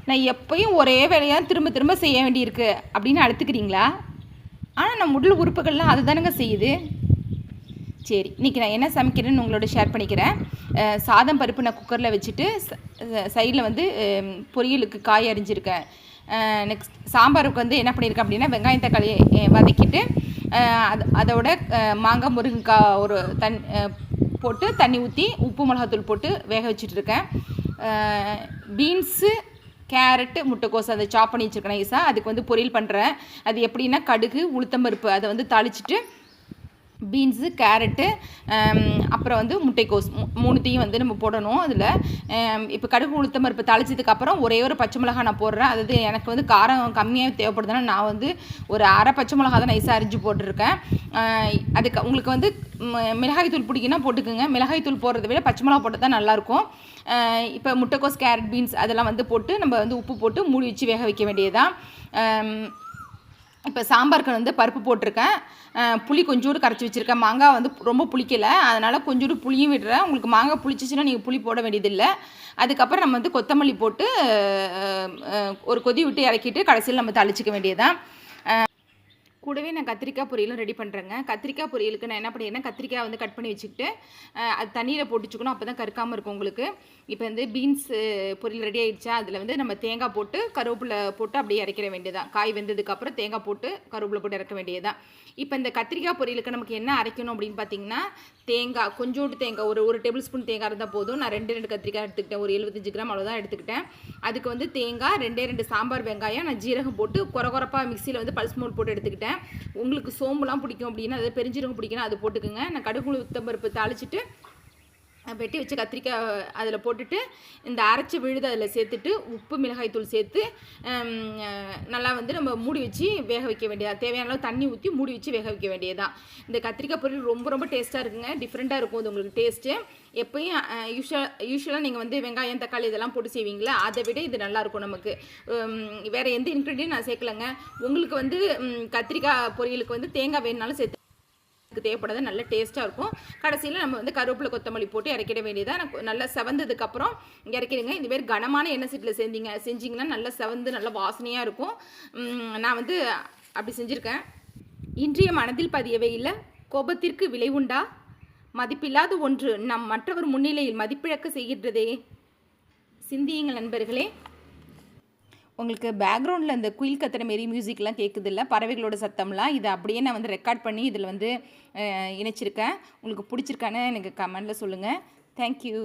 நான் எப்பயும் ஒரே வேலையாக திரும்ப திரும்ப செய்ய வேண்டியிருக்கு அப்படின்னு அழுத்துக்கிறீங்களா? ஆனால் நம்ம உடல் உறுப்புகள்லாம் அது தானுங்க செய்யுது. சரி, இன்றைக்கி நான் என்ன சமைக்கிறேன்னு உங்களோட ஷேர் பண்ணிக்கிறேன். சாதம் பருப்பு நான் குக்கரில் வச்சுட்டு சைடில் வந்து பொரியலுக்கு காய் அரிஞ்சிருக்கேன். நெக்ஸ்ட் சாம்பாருக்கு வந்து என்ன பண்ணியிருக்கேன் அப்படின்னா, வெங்காயம் தக்காளி வதக்கிட்டு அதோட மாங்காய் முருங்கைக்காய் ஒரு போட்டு தண்ணி ஊற்றி உப்பு மிளகாத்தூள் போட்டு வேக வச்சுட்ருக்கேன். பீன்ஸு கேரட்டு முட்டைக்கோஸ் அதை சாப் பண்ணி வச்சுருக்கேன் நைஸாக. அதுக்கு வந்து பொரியல் பண்ணுறேன். அது எப்படின்னா, கடுகு உளுத்தம்பருப்பு அதை வந்து தாளிச்சிட்டு பீன்ஸு கேரட்டு அப்புறம் வந்து முட்டைக்கோஸ் மூணுத்தையும் வந்து நம்ம போடணும். அதில் இப்போ கடுகு உளுத்தம் பருப்பு தாளிச்சதுக்கப்புறம் ஒரே ஒரு பச்சை மிளகா நான் போடுறேன். அதாவது எனக்கு வந்து காரம் கம்மியாக தேவைப்படுதுன்னா நான் வந்து ஒரு அரை பச்சை மிளகா தான் நைஸாக அரிஞ்சு போட்டிருக்கேன். அதுக்கு உங்களுக்கு வந்து மிளகாய் தூள் பிடிக்குன்னா போட்டுக்குங்க. மிளகாய் தூள் போடுறத விட பச்சை மிளகா போட்டால் தான் நல்லாயிருக்கும். இப்போ முட்டைக்கோஸ் கேரட் பீன்ஸ் அதெல்லாம் வந்து போட்டு நம்ம வந்து உப்பு போட்டு மூடி வச்சு வேக வைக்க வேண்டியதுதான். இப்போ சாம்பாருக்கு வந்து பருப்பு போட்டிருக்கேன். புளி கொஞ்சோடு கரைச்சி வச்சுருக்கேன். மாங்காய் வந்து ரொம்ப புளிக்கலை, அதனால் கொஞ்சோடு புளியும் விடுறேன். உங்களுக்கு மாங்காய் புளிச்சிச்சின்னா நீங்கள் புளி போட வேண்டியதில்லை. அதுக்கப்புறம் நம்ம வந்து கொத்தமல்லி போட்டு ஒரு கொதி விட்டு இறக்கிட்டு கடைசியில் நம்ம தாளிச்சிக்க வேண்டியதான். கூடவே நான் கத்திரிக்காய் பொரியலும் ரெடி பண்ணுறேங்க. கத்திரிக்காய் பொரியலுக்கு நான் என்ன பண்ணிடுறேன், கத்திரிக்காய் வந்து கட் பண்ணி வச்சுக்கிட்டு அது தண்ணியில் போட்டுச்சுக்கணும், அப்போ தான் கருக்காமல் இருக்கும் உங்களுக்கு. இப்போ வந்து பீன்ஸ் பொரியல் ரெடி ஆகிடுச்சா, அதில் வந்து நம்ம தேங்காய் போட்டு கருவேப்பிலை போட்டு அப்படியே இறக்கிற வேண்டியதான். காய் வெந்ததுக்கப்புறம் தேங்காய் போட்டு கருவேப்பிலை போட்டு இறக்க வேண்டியதான். இப்போ இந்த கத்திரிக்காய் பொரியலுக்கு நமக்கு என்ன அரைக்கணும் அப்படின்னு பார்த்தீங்கன்னா, தேங்காய் கொஞ்சோண்டு தேங்காய் ஒரு டேபிள் ஸ்பூன் தேங்காய் இருந்தால் போதும். நான் 2 கத்திரிக்காய் எடுத்துக்கிட்டேன், ஒரு 75 கிராம் அவ்வளோதான் எடுத்துக்கிட்டேன். அதுக்கு வந்து தேங்காய் 2 சாம்பார் வெங்காயம் நான் ஜீரகம் போட்டு கொரகொரப்பாக மிக்சியில் வந்து பல்ஸ் மோட் போட்டு எடுத்துக்கிட்டேன். உங்களுக்கு சோம்புலாம் பிடிக்கும் அப்படின்னா, அது பெருஞ்சீரகம் பிடிக்குன்னா அது போட்டுக்குங்க. நான் கடுகு உளுத்தம் பருப்பு தாளிச்சிட்டு வெட்டி வச்சு கத்திரிக்காய் அதில் போட்டுட்டு இந்த அரைச்சி விழுது அதில் சேர்த்துட்டு உப்பு மிளகாய் தூள் சேர்த்து நல்லா வந்து நம்ம மூடி வச்சு வேக வைக்க வேண்டியதா. தேவையான அளவு தண்ணி ஊற்றி மூடி வச்சு வேக வைக்க வேண்டியதான். இந்த கத்திரிக்காய் பொரியல் ரொம்ப ரொம்ப டேஸ்ட்டாக இருக்குங்க. டிஃப்ரெண்ட்டாக இருக்கும் அது உங்களுக்கு டேஸ்ட்டு. எப்பயும் யூஸ்வலாக நீங்கள் வந்து வெங்காயம் தக்காளி இதெல்லாம் போட்டு செய்வீங்களா, அதை விட இது நல்லாயிருக்கும் நமக்கு. வேறு எந்த இன்க்ரீடியன்ட் நான் சேர்க்கலைங்க. உங்களுக்கு வந்து கத்திரிக்காய் பொரியலுக்கு வந்து தேங்காய் வேணுனாலும் சேர்த்து தேவைப்படாத நல்ல டேஸ்ட்டாக இருக்கும். கடைசியில் நம்ம வந்து கருவேப்பிலை கொத்தமல்லி போட்டு இறக்கிட வேண்டியதாக. நல்லா செவந்ததுக்கப்புறம் இறக்கிடுங்க. இந்த மாதிரி கனமான எண்ணெய் சீட்டில் செஞ்சிங்கன்னா நல்லா செவந்து நல்லா வாசனையாக இருக்கும். நான் வந்து அப்படி செஞ்சுருக்கேன். இன்றைய மனதில் பதியவே இல்லை. கோபத்திற்கு விலை உண்டா? மதிப்பில்லாத ஒன்று நம் மற்றவர் முன்னிலையில் மதிப்பிழக்க செய்கின்றதே. சிந்தியுங்கள் நண்பர்களே. உங்களுக்கு பேக்ரவுண்டில் இந்த குயில் கத்துற மாரி மியூசிக்லாம் கேட்குது இல்லை, பறவைகளோட சத்தம்லாம். இதை அப்படியே நான் வந்து ரெக்கார்ட் பண்ணி இதில் வந்து இணைச்சிருக்கேன். உங்களுக்கு பிடிச்சிருக்கான்னு எனக்கு கமெண்டில் சொல்லுங்கள். தேங்க்யூ.